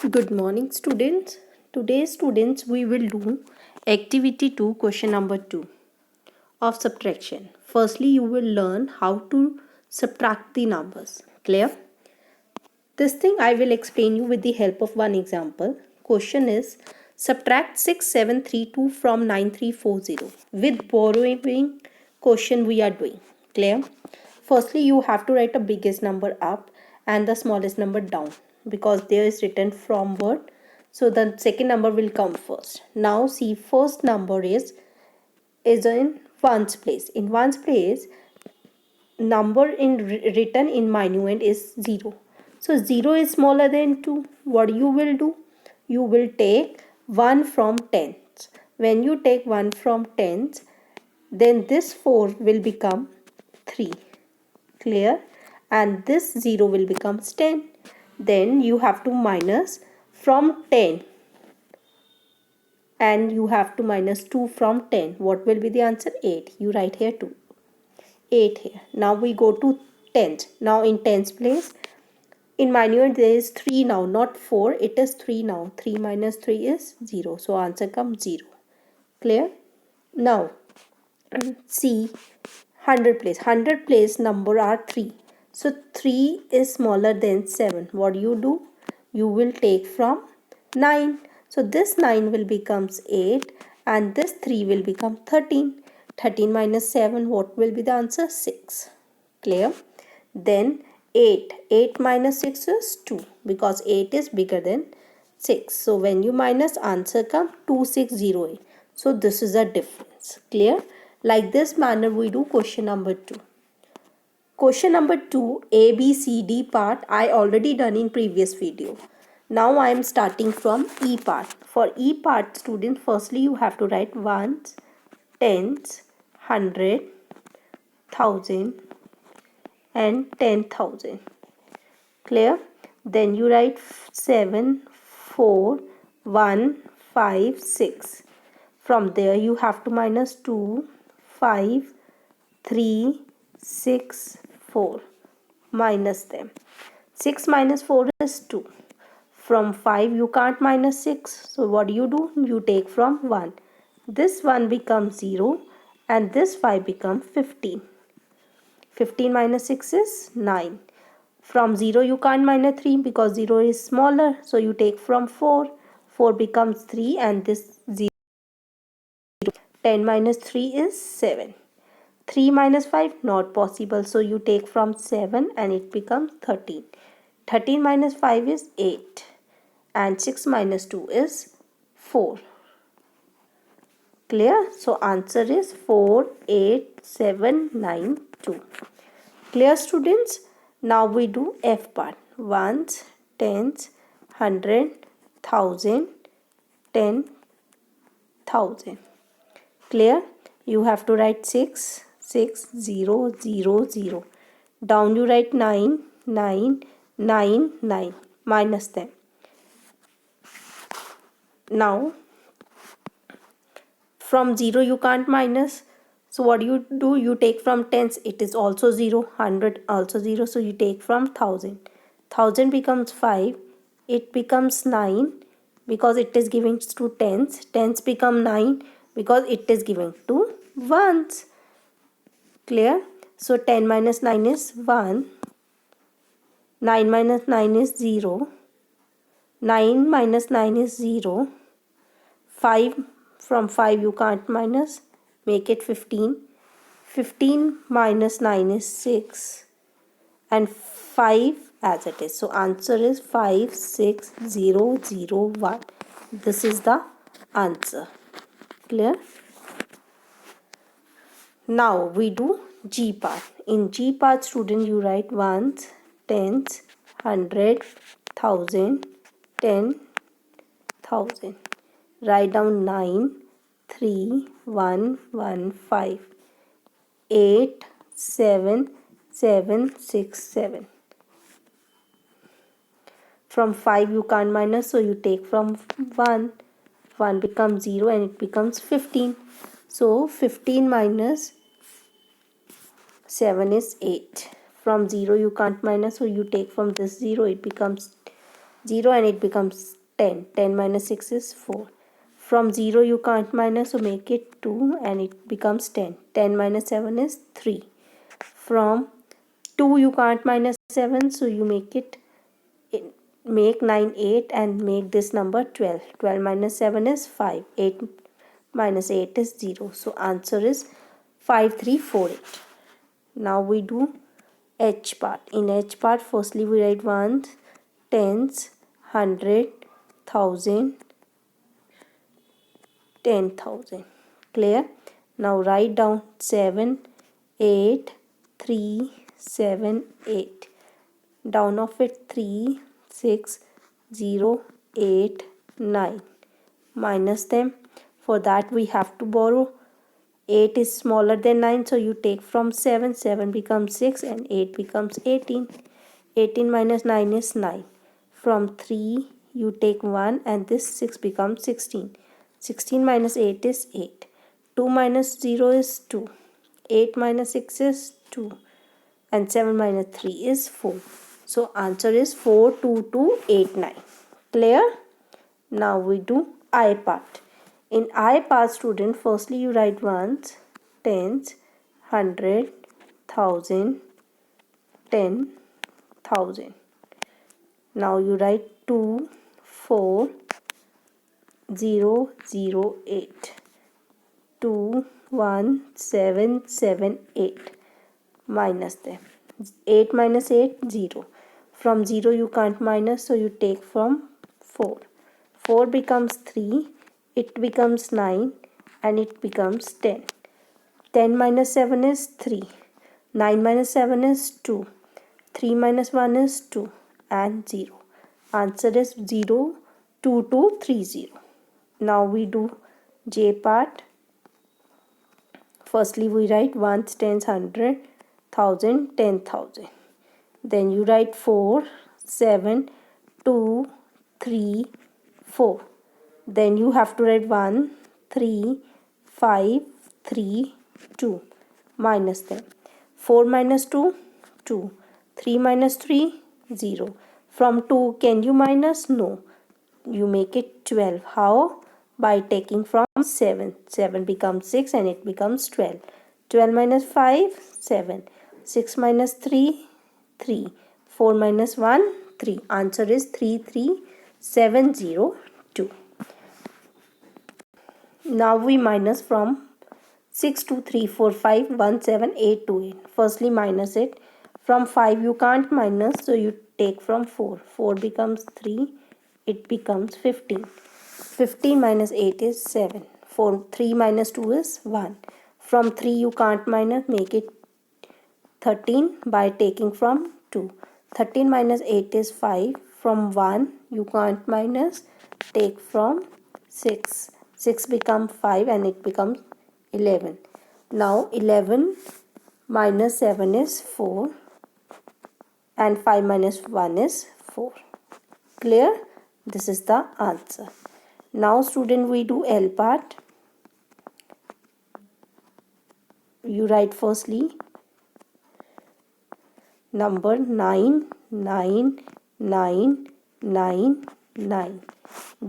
Good morning, students. Today, students, we will do activity 2, question number 2 of subtraction. Firstly, you will learn how to subtract the numbers. Clear? This thing I will explain you with the help of one example. Question is subtract 6732 from 9340. With borrowing question we are doing. Clear? Firstly, you have to write a biggest number up and the smallest number down because there is written from word. So the second number will come first. Now see, first number is in ones place. In ones place, number in written in minuend is 0. So 0 is smaller than 2. What you will do? You will take 1 from tens. When you take 1 from tens, then this 4 will become 3. Clear? And this 0 will become 10. Then you have to minus from 10. And you have to minus 2 from 10. What will be the answer? 8. You write here 2. 8 here. Now we go to tens. Now in tens place, in minuend there is 3 now, not 4. It is 3 now. 3 minus 3 is 0. So answer comes 0. Clear? Now see 100 place. 100 place number are 3. So 3 is smaller than 7. What do? You will take from 9. So this 9 will becomes 8 and this 3 will become 13. 13 minus 7, what will be the answer? 6. Clear? Then 8. 8 minus 6 is 2 because 8 is bigger than 6. So when you minus, answer come 2608. So this is a difference. Clear? Like this manner we do question number 2. Question number 2, A, B, C, D part I already done in previous video. Now I am starting from E part. For E part, student, firstly you have to write ones, tens, 100, 1000 and 10,000. Clear? Then you write 7, 4, 1, 5, 6. From there you have to minus 2, 5, 3, 6, 4. Minus them. 6 minus 4 is 2. From 5 you can't minus 6. So what do? You take from 1. This 1 becomes 0 and this 5 becomes 15. 15 minus 6 is 9. From 0 you can't minus 3 because 0 is smaller. So you take from 4. 4 becomes 3 and this 0. 10 minus 3 is 7. 3 minus 5 not possible. So you take from 7 and it becomes 13. 13 minus 5 is 8. And 6 minus 2 is 4. Clear? So answer is 48792. Clear, students? Now we do F part. Ones, tens, 100, 1000, 10,000. Clear? You have to write 6, 6, 0, 0, 0. Down you write 9, 9, 9, 9. Minus them. Now from 0 you can't minus. So what do? You take from tens. It is also 0. 100 also 0. So you take from 1000. 1000 becomes 5. It becomes 9 because it is giving to tens. Tens become 9 because it is giving to ones. Clear? So 10 minus 9 is 1. 9 minus 9 is 0. 9 minus 9 is 0. 5, from 5 you can't minus. Make it 15. 15 minus 9 is 6. And 5 as it is. So answer is 56001. This is the answer. Clear? Now we do G part. In G part, student, you write ones, tens, 100, 1000, 10,000. Write down 9, 3, 1, 1, 5, 8, 7, 7, 6, 7. From 5 you can't minus, so you take from 1. 1 becomes 0 and it becomes 15. So 15 minus 7 is 8. From 0 you can't minus, so you take from this 0, it becomes 0 and it becomes 10. 10 minus 6 is 4. From 0 you can't minus, so make it 2 and it becomes 10. 10 minus 7 is 3. From 2 you can't minus 7, so you make 9 8 and make this number 12. 12 minus 7 is 5. 8 minus 8 is 0. So answer is 5348. Now we do H part. In H part, firstly we write ones, tens, 100, 1000, 10,000. Clear? Now write down 7, 8, 3, 7, 8. Down of it 3, 6, 0, 8, 9. Minus them. For that we have to borrow. 8 is smaller than 9, so you take from 7. 7 becomes 6 and 8 becomes 18. 18 minus 9 is 9. From 3 you take 1 and this 6 becomes 16. 16 minus 8 is 8. 2 minus 0 is 2. 8 minus 6 is 2. And 7 minus 3 is 4. So answer is 42289. Clear? Now we do I part. In I part, student, firstly you write ones, tens, 100, 1000, 10,000. Now you write 2, 4, 0, 0, 8. 2, 1, 7, 7, 8. Minus them. 8 minus 8, 0. From 0 you can't minus, so you take from 4. 4 becomes 3. It becomes 9 and it becomes 10. 10 minus 7 is 3. 9 minus 7 is 2. 3 minus 1 is 2 and 0. Answer is 0, 2, 2, 3, 0. Now we do J part. Firstly we write ones, tens, 100, 1000, 10,000. Then you write 4, 7, 2, 3, 4. Then you have to write 1, 3, 5, 3, 2. Minus them. 4 minus 2, 2. 3 minus 3, 0. From 2, can you minus? No. You make it 12. How? By taking from 7. 7 becomes 6 and it becomes 12. 12 minus 5, 7. 6 minus 3, 3. 4 minus 1, 3. Answer is 33702. Now we minus from 6 to 3, 4, 5, 1, 7, 8 to 8. Firstly minus it. From 5 you can't minus, so you take from 4. 4 becomes 3. It becomes 15. 15 minus 8 is 7. 3 minus 2 is 1. From 3 you can't minus, make it 13 by taking from 2. 13 minus 8 is 5. From 1 you can't minus, take from 6. 6 becomes 5 and it becomes 11. Now 11 minus 7 is 4 and 5 minus 1 is 4. Clear? This is the answer. Now student, we do L part. You write firstly number 9, 9, 9, 9, 9.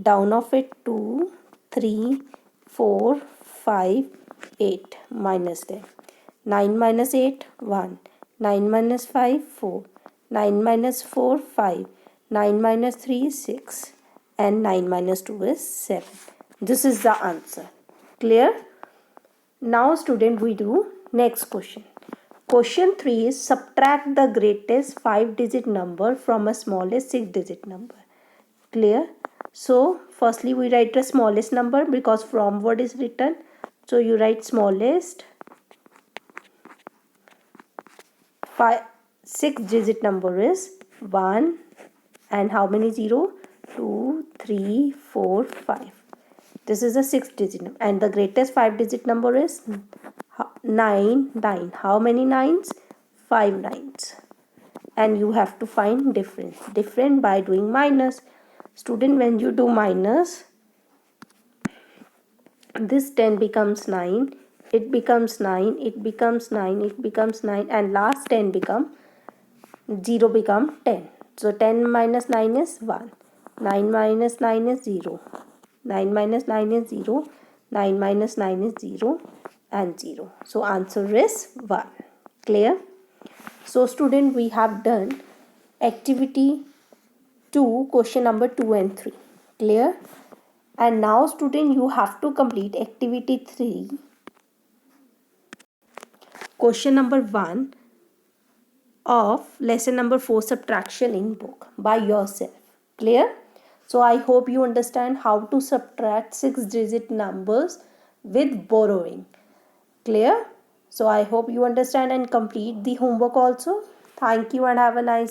Down of it 2, 3, 4, 5, 8. Minus them. 9 minus 8, 1. 9 minus 5, 4. 9 minus 4, 5. 9 minus 3, 6. And 9 minus 2 is 7. This is the answer. Clear? Now student, we do next question. Question 3 is subtract the greatest 5-digit number from a smallest 6-digit number. Clear? So firstly we write the smallest number because from word is written. So you write smallest 6-digit number is 1 and how many 0? 2, 3, 4, 5. This is a 6-digit number and the greatest 5-digit number is 9, 9. How many nines? 5 nines. And you have to find difference. Different by doing minus. Student, when you do minus, this 10 becomes 9. It becomes 9. It becomes 9. It becomes 9. And last 10 become 0 become 10. So 10 minus 9 is 1. 9 minus 9 is 0. 9 minus 9 is 0. 9 minus 9 is 0 and 0. So answer is 1. Clear? So student, we have done activity 2, question number 2 and 3. Clear? And now student, you have to complete activity 3, question number 1 of lesson number 4, subtraction in book, by yourself. Clear? So I hope you understand how to subtract 6-digit numbers with borrowing. Clear? So I hope you understand and complete the homework also. Thank you and have a nice day.